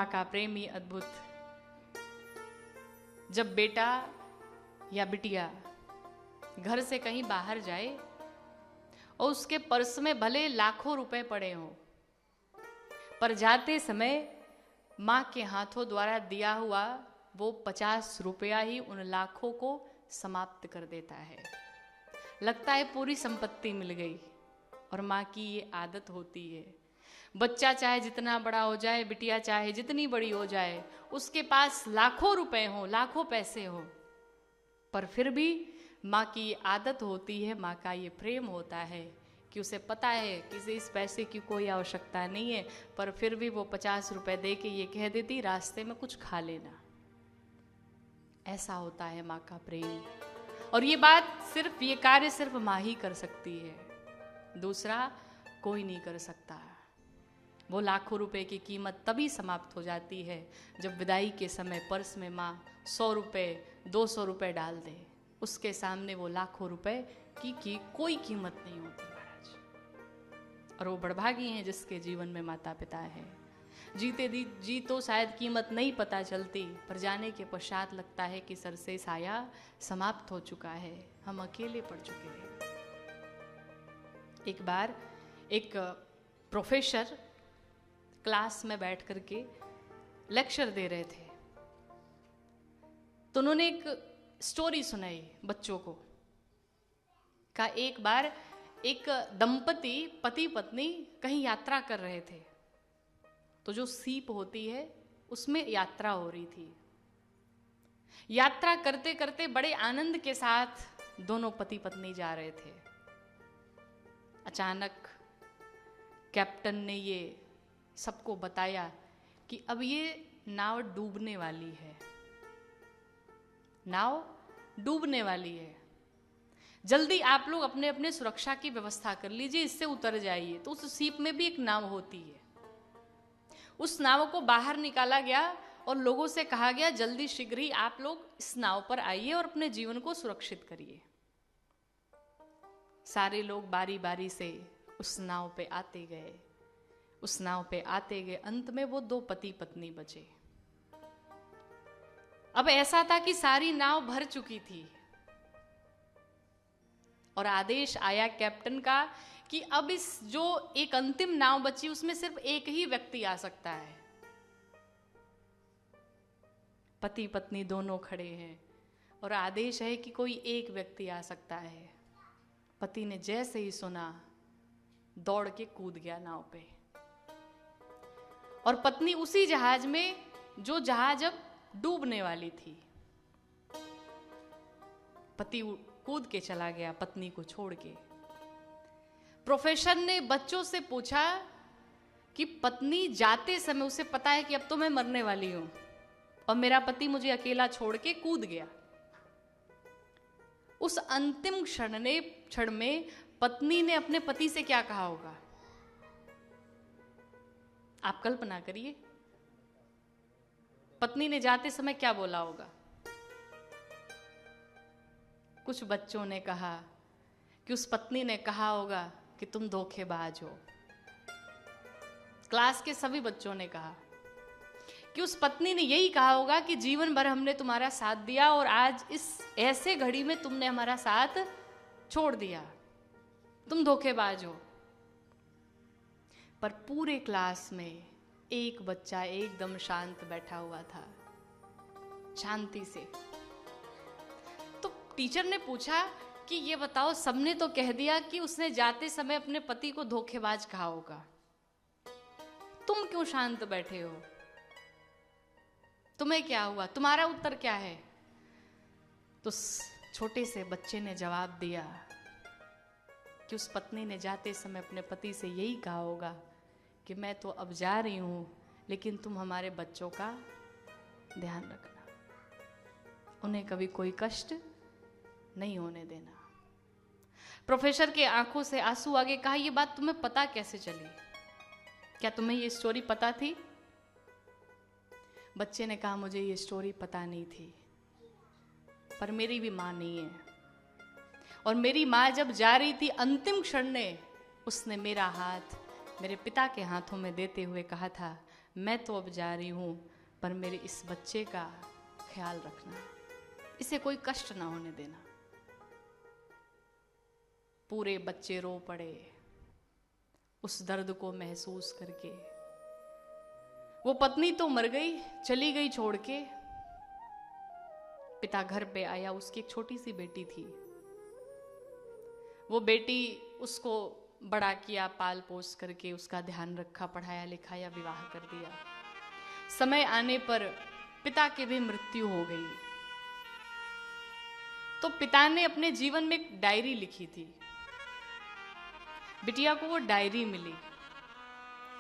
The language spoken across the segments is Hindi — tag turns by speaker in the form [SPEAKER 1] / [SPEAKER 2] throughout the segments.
[SPEAKER 1] माँ का प्रेम ही अद्भुत। जब बेटा या बिटिया घर से कहीं बाहर जाए और उसके पर्स में भले लाखों रुपए पड़े हों, पर जाते समय माँ के हाथों द्वारा दिया हुआ वो 50 रुपया ही उन लाखों को समाप्त कर देता है। लगता है पूरी संपत्ति मिल गई। और माँ की ये आदत होती है, बच्चा चाहे जितना बड़ा हो जाए, बिटिया चाहे जितनी बड़ी हो जाए, उसके पास लाखों रुपए हो, लाखों पैसे हो, पर फिर भी माँ की ये आदत होती है, माँ का ये प्रेम होता है कि उसे पता है कि इस पैसे की कोई आवश्यकता नहीं है, पर फिर भी वो 50 रुपए दे के ये कह देती रास्ते में कुछ खा लेना। ऐसा होता है माँ का प्रेम। और ये बात सिर्फ, ये कार्य सिर्फ माँ ही कर सकती है, दूसरा कोई नहीं कर सकता। वो लाखों रुपए की कीमत तभी समाप्त हो जाती है जब विदाई के समय पर्स में माँ 100 रुपए 200 रुपए डाल दे। उसके सामने वो लाखों रुपए की कोई कीमत नहीं होती महाराज। और वो बड़भागी हैं जिसके जीवन में माता पिता है। जीते जी तो शायद कीमत नहीं पता चलती, पर जाने के पश्चात लगता है कि सर से साया समाप्त हो चुका है, हम अकेले पड़ चुके हैं। एक बार एक प्रोफेसर क्लास में बैठ करके लेक्चर दे रहे थे, तो उन्होंने एक स्टोरी सुनाई बच्चों को। का एक बार एक दंपति पति पत्नी कहीं यात्रा कर रहे थे, तो जो सीप होती है उसमें यात्रा हो रही थी। यात्रा करते करते बड़े आनंद के साथ दोनों पति पत्नी जा रहे थे। अचानक कैप्टन ने ये सबको बताया कि अब ये नाव डूबने वाली है, नाव डूबने वाली है, जल्दी आप लोग अपने अपने सुरक्षा की व्यवस्था कर लीजिए, इससे उतर जाइए। तो उस सीप में भी एक नाव होती है। उस नाव को बाहर निकाला गया और लोगों से कहा गया जल्दी शीघ्र ही आप लोग इस नाव पर आइए और अपने जीवन को सुरक्षित करिए। सारे लोग बारी बारी से उस नाव पे आते गए, उस नाव पे आते गए। अंत में वो 2 पति पत्नी बचे। अब ऐसा था कि सारी नाव भर चुकी थी और आदेश आया कैप्टन का कि अब इस जो एक अंतिम नाव बची उसमें सिर्फ एक ही व्यक्ति आ सकता है। पति पत्नी दोनों खड़े हैं और आदेश है कि कोई एक व्यक्ति आ सकता है। पति ने जैसे ही सुना दौड़ के कूद गया नाव पे, और पत्नी उसी जहाज में जो जहाज अब डूबने वाली थी। पति कूद के चला गया पत्नी को छोड़ के। प्रोफेसर ने बच्चों से पूछा कि पत्नी जाते समय उसे पता है कि अब तो मैं मरने वाली हूं और मेरा पति मुझे अकेला छोड़ के कूद गया, उस अंतिम क्षण में पत्नी ने अपने पति से क्या कहा होगा? आप कल्पना करिए, पत्नी ने जाते समय क्या बोला होगा? कुछ बच्चों ने कहा कि उस पत्नी ने कहा होगा कि तुम धोखेबाज हो। क्लास के सभी बच्चों ने कहा कि उस पत्नी ने यही कहा होगा कि जीवन भर हमने तुम्हारा साथ दिया और आज इस ऐसे घड़ी में तुमने हमारा साथ छोड़ दिया, तुम धोखेबाज हो। पर पूरे क्लास में एक बच्चा एकदम शांत बैठा हुआ था, शांति से। तो टीचर ने पूछा कि ये बताओ, सबने तो कह दिया कि उसने जाते समय अपने पति को धोखेबाज कहा होगा, तुम क्यों शांत बैठे हो? तुम्हें क्या हुआ? तुम्हारा उत्तर क्या है? तो छोटे से बच्चे ने जवाब दिया कि उस पत्नी ने जाते समय अपने पति से यही कहा होगा कि मैं तो अब जा रही हूं, लेकिन तुम हमारे बच्चों का ध्यान रखना, उन्हें कभी कोई कष्ट नहीं होने देना। प्रोफेसर के आंखों से आंसू आ गए। कहा, यह बात तुम्हें पता कैसे चली? क्या तुम्हें ये स्टोरी पता थी? बच्चे ने कहा, मुझे ये स्टोरी पता नहीं थी, पर मेरी भी मां नहीं है, और मेरी मां जब जा रही थी अंतिम क्षण ने उसने मेरा हाथ मेरे पिता के हाथों में देते हुए कहा था, मैं तो अब जा रही हूँ, पर मेरे इस बच्चे का ख्याल रखना, इसे कोई कष्ट ना होने देना। पूरे बच्चे रो पड़े उस दर्द को महसूस करके। वो पत्नी तो मर गई, चली गई छोड़ के। पिता घर पे आया, उसकी एक छोटी सी बेटी थी। वो बेटी उसको बड़ा किया, पाल पोस करके उसका ध्यान रखा, पढ़ाया लिखाया, विवाह कर दिया। समय आने पर पिता की भी मृत्यु हो गई। तो पिता ने अपने जीवन में एक डायरी लिखी थी। बिटिया को वो डायरी मिली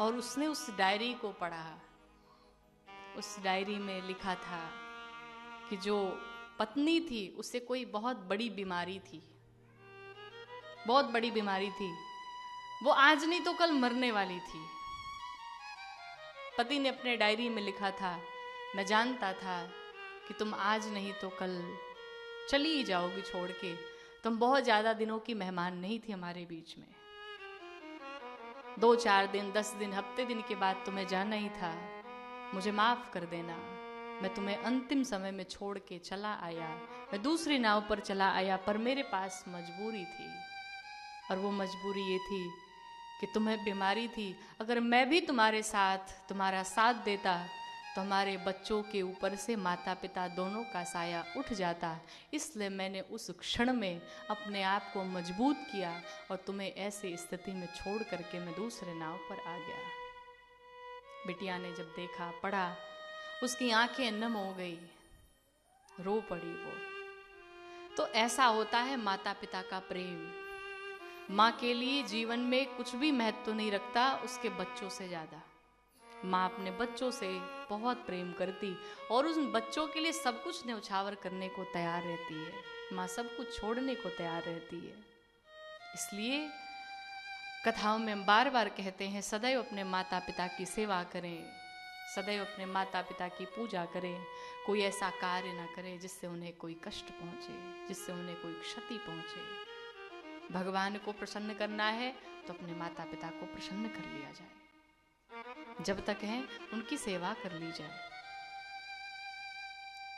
[SPEAKER 1] और उसने उस डायरी को पढ़ा। उस डायरी में लिखा था कि जो पत्नी थी उसे कोई बहुत बड़ी बीमारी थी, बहुत बड़ी बीमारी थी। वो आज नहीं तो कल मरने वाली थी। पति ने अपने डायरी में लिखा था, मैं जानता था कि तुम आज नहीं तो कल चली ही जाओगी छोड़ के। तुम बहुत ज्यादा दिनों की मेहमान नहीं थी हमारे बीच में। 2-4 दिन, 10 दिन, हफ्ते दिन के बाद तुम्हें जाना ही था। मुझे माफ कर देना, मैं तुम्हें अंतिम समय में छोड़ के चला आया। मैं दूसरी नाव पर चला आया, पर मेरे पास मजबूरी थी। और वो मजबूरी ये थी कि तुम्हें बीमारी थी। अगर मैं भी तुम्हारा साथ देता तो हमारे बच्चों के ऊपर से माता पिता दोनों का साया उठ जाता। इसलिए मैंने उस क्षण में अपने आप को मजबूत किया और तुम्हें ऐसी स्थिति में छोड़ करके मैं दूसरे नाव पर आ गया। बिटिया ने जब देखा, पढ़ा, उसकी आंखें नम हो गई, रो पड़ी वो। तो ऐसा होता है माता पिता का प्रेम। माँ के लिए जीवन में कुछ भी महत्व नहीं रखता उसके बच्चों से ज्यादा। माँ अपने बच्चों से बहुत प्रेम करती और उन बच्चों के लिए सब कुछ न्यौछावर करने को तैयार रहती है। माँ सब कुछ छोड़ने को तैयार रहती है। इसलिए कथाओं में हम बार बार कहते हैं, सदैव अपने माता पिता की सेवा करें, सदैव अपने माता पिता की पूजा करें। कोई ऐसा कार्य ना करें जिससे उन्हें कोई कष्ट पहुंचे, जिससे उन्हें कोई क्षति पहुंचे। भगवान को प्रसन्न करना है तो अपने माता पिता को प्रसन्न कर लिया जाए। जब तक हैं उनकी सेवा कर ली जाए।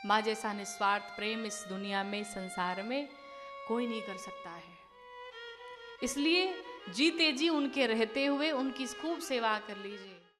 [SPEAKER 1] माँ जैसा निस्वार्थ प्रेम इस दुनिया में, संसार में कोई नहीं कर सकता है। इसलिए जीते जी उनके रहते हुए उनकी खूब सेवा कर लीजिए।